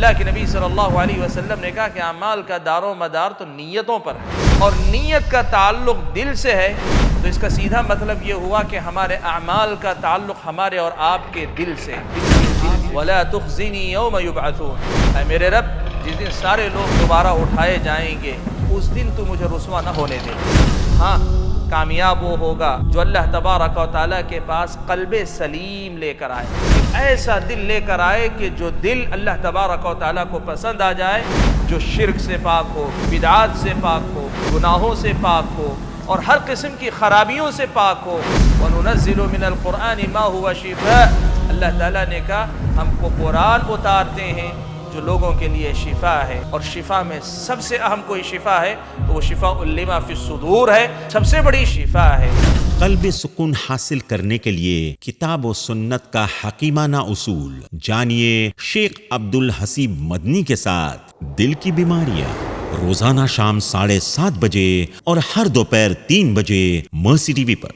اللہ کے نبی صلی اللہ علیہ وسلم نے کہا کہ اعمال کا دار و مدار تو نیتوں پر ہے، اور نیت کا تعلق دل سے ہے، تو اس کا سیدھا مطلب یہ ہوا کہ ہمارے اعمال کا تعلق ہمارے اور آپ کے دل سے۔ وَلَا تُخْزِنِي يَوْمَ يُبْعَثُونَ، اے میرے رب جس دن سارے لوگ دوبارہ اٹھائے جائیں گے اس دن تو مجھے رسوا نہ ہونے دے۔ ہاں، کامیاب وہ ہوگا جو اللہ تبارک و تعالیٰ کے پاس قلب سلیم لے کر آئے، ایسا دل لے کر آئے کہ جو دل اللہ تبارک و تعالیٰ کو پسند آ جائے، جو شرک سے پاک ہو، بدعات سے پاک ہو، گناہوں سے پاک ہو، اور ہر قسم کی خرابیوں سے پاک ہو۔ وَنُنَزِّلُ مِنَ الْقُرْآنِ مَا هُوَ شِفَاءٌ، اللہ تعالیٰ نے کہا ہم کو قرآن اتارتے ہیں جو لوگوں کے لیے شفا ہے، اور شفا میں سب سے اہم کوئی شفا ہے تو وہ شفاء لما فی الصدور ہے، سب سے بڑی شفا ہے۔ قلب سکون حاصل کرنے کے لیے کتاب و سنت کا حکیمانہ اصول جانیے شیخ عبدالحسیب مدنی کے ساتھ دل کی بیماریاں، روزانہ شام 7:30 بجے اور ہر دوپہر 3 بجے مرسی ٹی وی پر۔